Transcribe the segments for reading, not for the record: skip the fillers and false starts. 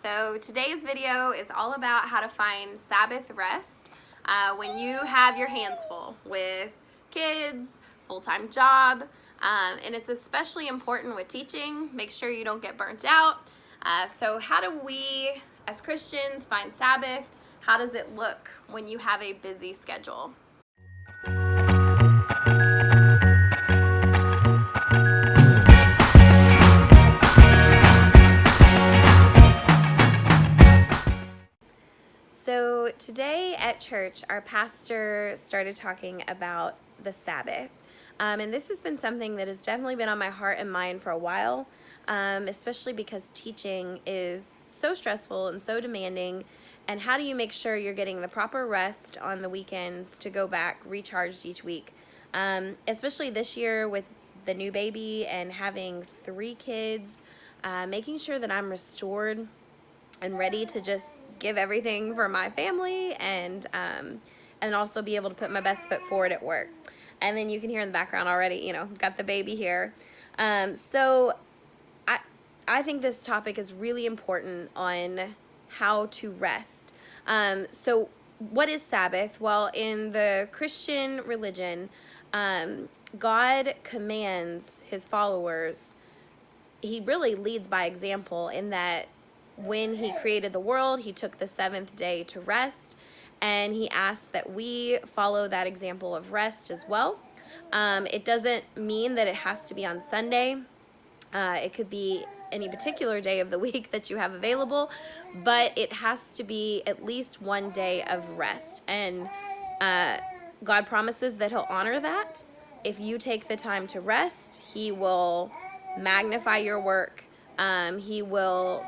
So today's video is all about how to find Sabbath rest when you have your hands full with kids, full-time job, and it's especially important with teaching. Make sure you don't get burnt out. So how do we, as Christians, find Sabbath? How does it look when you have a busy schedule? So today at church, our pastor started talking about the Sabbath. And this has been something that has definitely been on my heart and mind for a while, especially because teaching is so stressful and so demanding. And how do you make sure you're getting the proper rest on the weekends to go back recharged each week? Especially this year with the new baby and having 3 kids, making sure that I'm restored and ready to just give everything for my family and also be able to put my best foot forward at work. And then you can hear in the background already, got the baby here. So I think this topic is really important on how to rest. So what is Sabbath? Well, in the Christian religion, God commands his followers. He really leads by example in that when he created the world, he took the 7th day to rest, and he asks that we follow that example of rest as well. It doesn't mean that it has to be on Sunday. It could be any particular day of the week that you have available, but it has to be at least one day of rest. And God promises that he'll honor that. If you take the time to rest, he will magnify your work. He will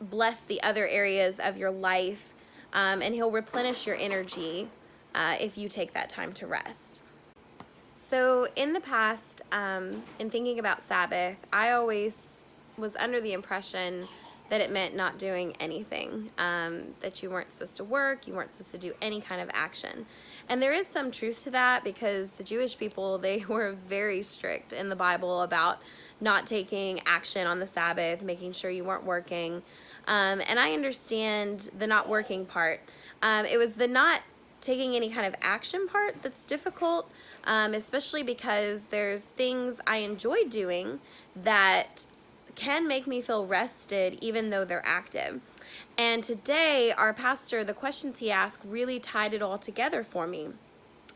bless the other areas of your life, and he'll replenish your energy if you take that time to rest. So in the past, in thinking about Sabbath, I always was under the impression that it meant not doing anything, that you weren't supposed to work, you weren't supposed to do any kind of action. And there is some truth to that, because the Jewish people, they were very strict in the Bible about not taking action on the Sabbath, making sure you weren't working. And I understand the not working part. It was the not taking any kind of action part that's difficult, especially because there's things I enjoy doing that can make me feel rested even though they're active. And today, our pastor, the questions he asked really tied it all together for me.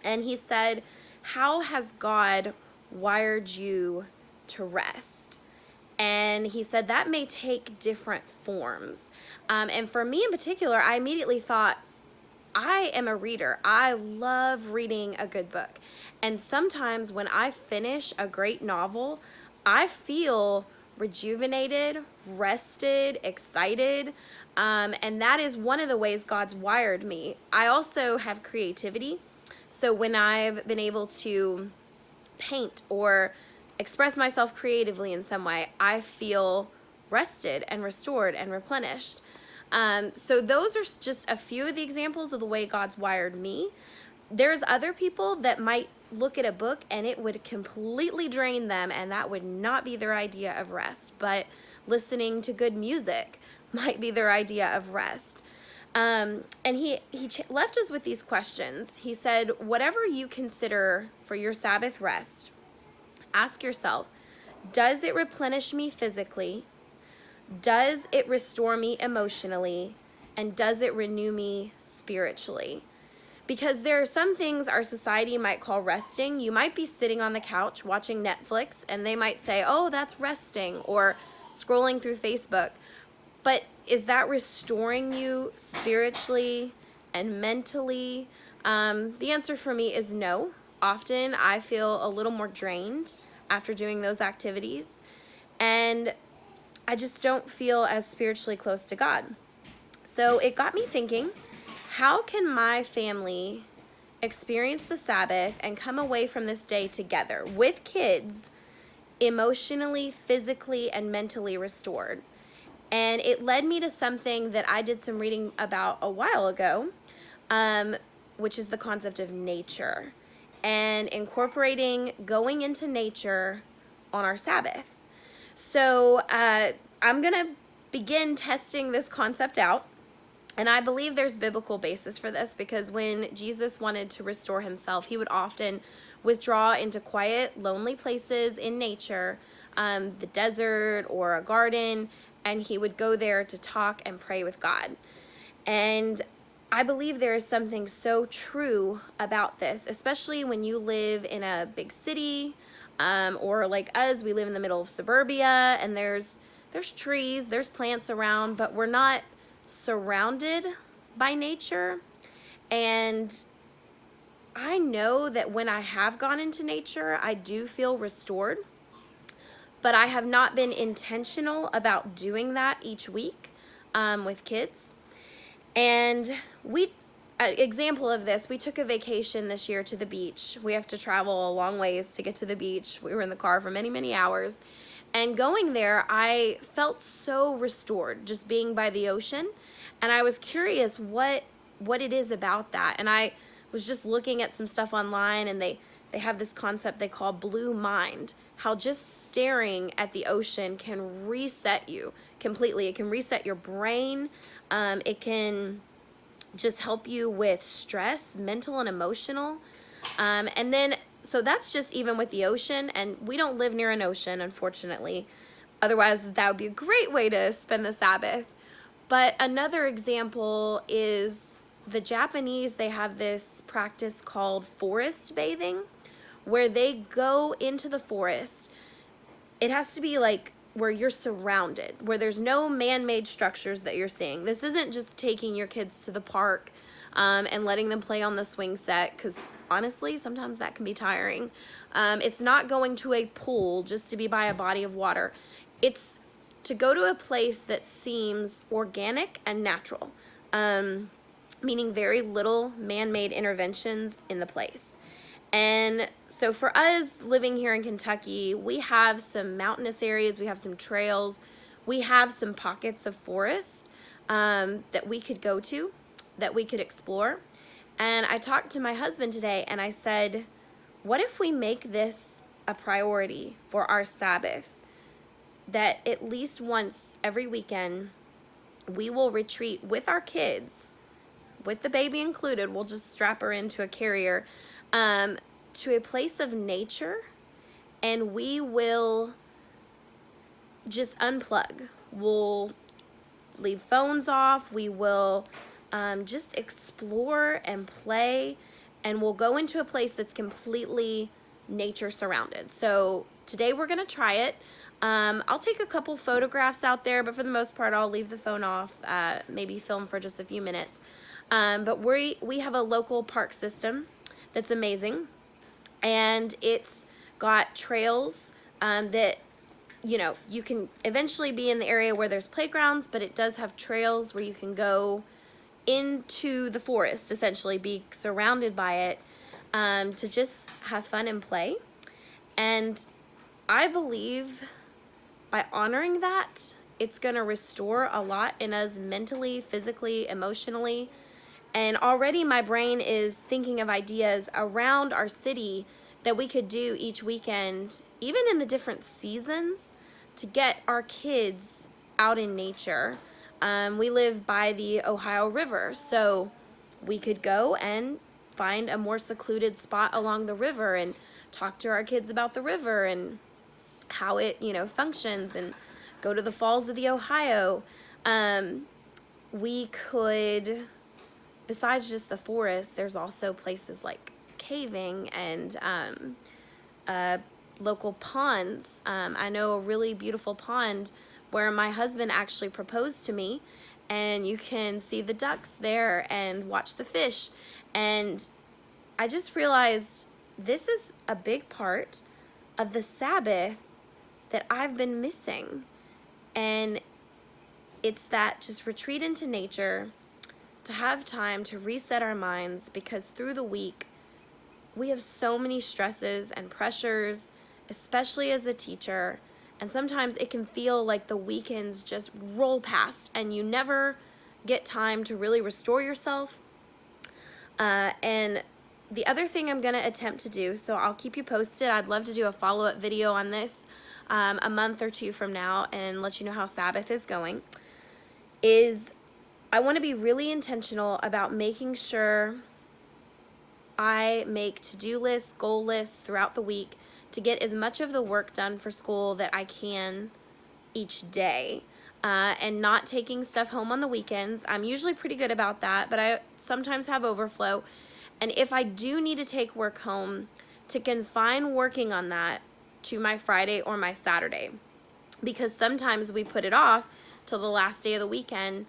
And he said, how has God wired you to rest? And he said that may take different forms. And for me in particular, I immediately thought, I am a reader. I love reading a good book. And sometimes when I finish a great novel, I feel rejuvenated, rested, excited. And that is one of the ways God's wired me. I also have creativity. So when I've been able to paint or express myself creatively in some way, I feel rested and restored and replenished. So those are just a few of the examples of the way God's wired me. There's other people that might look at a book and it would completely drain them, and that would not be their idea of rest. But listening to good music might be their idea of rest. And he left us with these questions. He said, whatever you consider for your Sabbath rest, ask yourself, does it replenish me physically? Does it restore me emotionally? And does it renew me spiritually? Because there are some things our society might call resting. You might be sitting on the couch watching Netflix, and they might say, oh, that's resting, or scrolling through Facebook. But is that restoring you spiritually and mentally? The answer for me is no. Often I feel a little more drained after doing those activities, and I just don't feel as spiritually close to God. So it got me thinking, how can my family experience the Sabbath and come away from this day together with kids, emotionally, physically, and mentally restored? And it led me to something that I did some reading about a while ago, which is the concept of nature and incorporating going into nature on our Sabbath. So I'm going to begin testing this concept out. And I believe there's biblical basis for this, because when Jesus wanted to restore himself, he would often withdraw into quiet, lonely places in nature, the desert or a garden, and he would go there to talk and pray with God. And I believe there is something so true about this, especially when you live in a big city, or like us, we live in the middle of suburbia, and there's trees, there's plants around, but we're not surrounded by nature. And I know that when I have gone into nature, I do feel restored, but I have not been intentional about doing that each week with kids. And example of this, we took a vacation this year to the beach. We have to travel a long ways to get to the beach. We were in the car for many, many hours. And going there, I felt so restored just being by the ocean. And I was curious what it is about that. And I was just looking at some stuff online, and they have this concept they call blue mind, how just staring at the ocean can reset you completely. It can reset your brain. It can just help you with stress, mental and emotional. And then, so that's just even with the ocean, and we don't live near an ocean, unfortunately. Otherwise, that would be a great way to spend the Sabbath. But another example is the Japanese. They have this practice called forest bathing, where they go into the forest. It has to be like where you're surrounded, where there's no man-made structures that you're seeing. This isn't just taking your kids to the park and letting them play on the swing set, because honestly, sometimes that can be tiring. It's not going to a pool just to be by a body of water. It's to go to a place that seems organic and natural, meaning very little man-made interventions in the place. And so for us living here in Kentucky, we have some mountainous areas, we have some trails, we have some pockets of forest that we could go to, that we could explore. And I talked to my husband today, and I said, what if we make this a priority for our Sabbath, that at least once every weekend we will retreat with our kids, with the baby included, we'll just strap her into a carrier, to a place of nature, and we will just unplug. We'll leave phones off. We will just explore and play, and we'll go into a place that's completely nature surrounded. So today we're gonna try it. I'll take a couple photographs out there, but for the most part, I'll leave the phone off, maybe film for just a few minutes. But we have a local park system that's amazing, and it's got trails that, you know, you can eventually be in the area where there's playgrounds, but it does have trails where you can go into the forest, essentially be surrounded by it, to just have fun and play. And I believe by honoring that, it's going to restore a lot in us mentally, physically, emotionally. And already my brain is thinking of ideas around our city that we could do each weekend, even in the different seasons, to get our kids out in nature. We live by the Ohio River, so we could go and find a more secluded spot along the river and talk to our kids about the river and how it, you know, functions, and go to the falls of the Ohio. We could, besides just the forest, there's also places like caving and local ponds. I know a really beautiful pond where my husband actually proposed to me, and you can see the ducks there and watch the fish. And I just realized this is a big part of the Sabbath that I've been missing. And it's that just retreat into nature, to have time to reset our minds, because through the week we have so many stresses and pressures, especially as a teacher, and sometimes it can feel like the weekends just roll past and you never get time to really restore yourself. And the other thing I'm going to attempt to do, so I'll keep you posted, I'd love to do a follow-up video on this, a month or two from now and let you know how Sabbath is going, is I want to be really intentional about making sure I make to-do lists, goal lists throughout the week to get as much of the work done for school that I can each day, and not taking stuff home on the weekends. I'm usually pretty good about that, but I sometimes have overflow. And if I do need to take work home, to confine working on that to my Friday or my Saturday, because sometimes we put it off till the last day of the weekend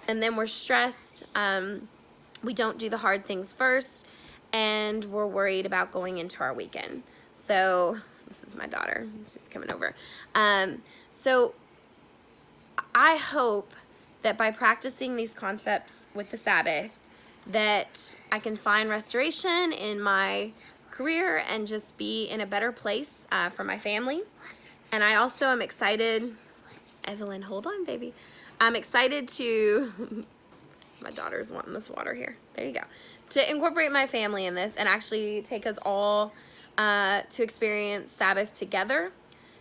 and then we're stressed. We don't do the hard things first, and we're worried about going into our weekend. So this is my daughter, she's coming over. So I hope that by practicing these concepts with the Sabbath, that I can find restoration in my career and just be in a better place for my family. And I also am excited, Evelyn, hold on, baby. I'm excited to, my daughter's wanting this water here. There you go. To incorporate my family in this and actually take us all to experience Sabbath together.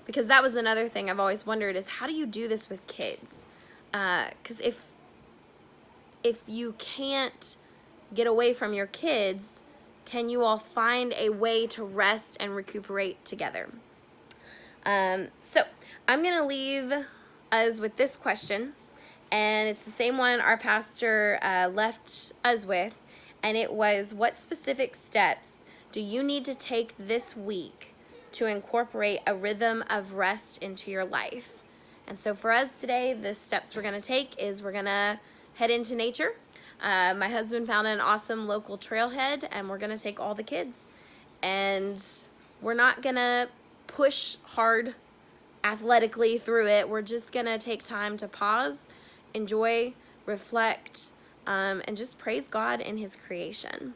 Because that was another thing I've always wondered is, how do you do this with kids? Because if you can't get away from your kids, can you all find a way to rest and recuperate together? So I'm going to leave us with this question, and it's the same one our pastor left us with, and it was, what specific steps do you need to take this week to incorporate a rhythm of rest into your life? And so for us today, the steps we're going to take is we're going to head into nature. My husband found an awesome local trailhead, and we're going to take all the kids. And we're not going to push hard athletically through it. We're just going to take time to pause, enjoy, reflect, and just praise God in His creation.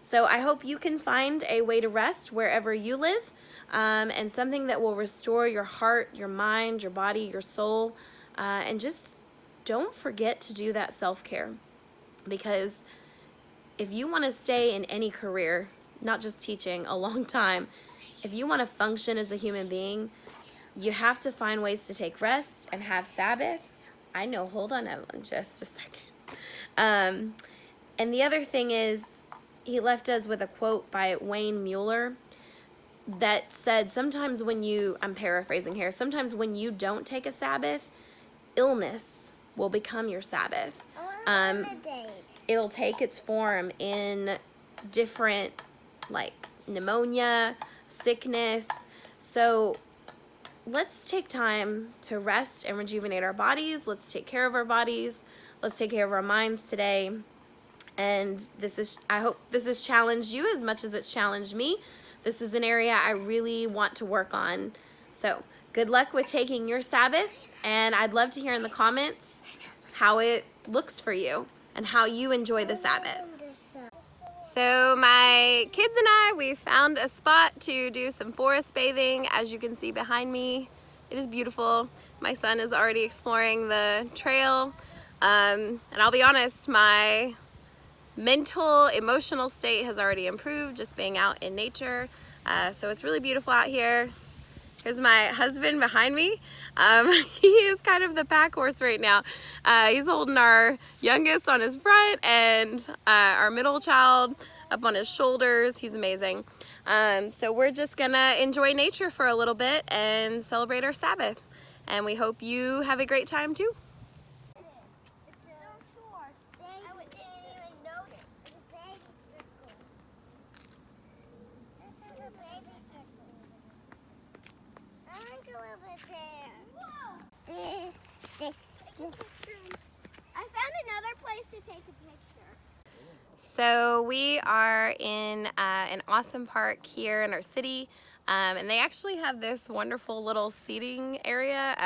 So I hope you can find a way to rest wherever you live, and something that will restore your heart, your mind, your body, your soul, and just don't forget to do that self-care. Because if you want to stay in any career, not just teaching, a long time, if you want to function as a human being, you have to find ways to take rest and have Sabbath. I know, hold on, Evelyn, just a second. And the other thing is, he left us with a quote by Wayne Mueller that said, sometimes when you, I'm paraphrasing here, sometimes when you don't take a Sabbath, illness will become your Sabbath. It'll take its form in different, like pneumonia, sickness. So let's take time to rest and rejuvenate our bodies. Let's take care of our bodies. Let's take care of our minds today. And I hope this has challenged you as much as it's challenged me. This is an area I really want to work on. So good luck with taking your Sabbath, and I'd love to hear in the comments how it looks for you and how you enjoy the Sabbath. So my kids and I, we found a spot to do some forest bathing. As you can see behind me, it is beautiful. My son is already exploring the trail, and I'll be honest, my mental, emotional state has already improved just being out in nature. So it's really beautiful out here. Here's my husband behind me. He is kind of the pack horse right now. He's holding our youngest on his front and our middle child up on his shoulders. He's amazing. So we're just gonna enjoy nature for a little bit and celebrate our Sabbath. And we hope you have a great time too. I found another place to take a picture. So we are in an awesome park here in our city, and they actually have this wonderful little seating area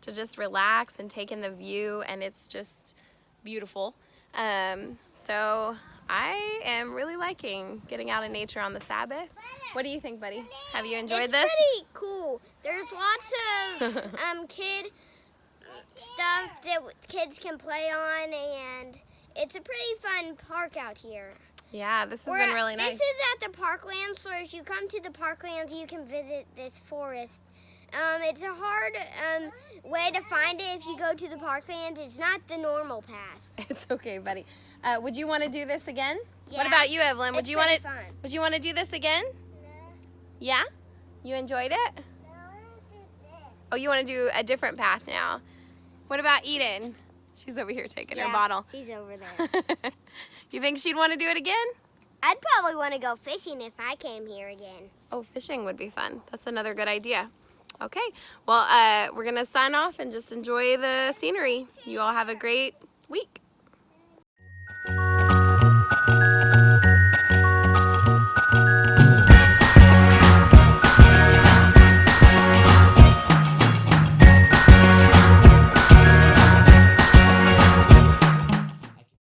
to just relax and take in the view, and it's just beautiful. So I am really liking getting out in nature on the Sabbath. What do you think, buddy? Have you enjoyed this? It's pretty cool. There's lots of kid stuff that kids can play on, and it's a pretty fun park out here. Yeah, this has been really nice. This is at the Parklands, so as you come to the Parklands, you can visit this forest It's a hard way to find it if you go to the parkland. It's not the normal path. It's okay, buddy. Would you want to do this again? Yeah. What about you, Evelyn? Would It's you want pretty to? fun. Would you want to do this again? Yeah. You enjoyed it? Oh, you want to do a different path now? What about Eden? She's over here taking her bottle. She's over there. You think she'd want to do it again? I'd probably want to go fishing if I came here again. Oh, fishing would be fun. That's another good idea. Okay. Well, we're going to sign off and just enjoy the scenery. You all have a great week.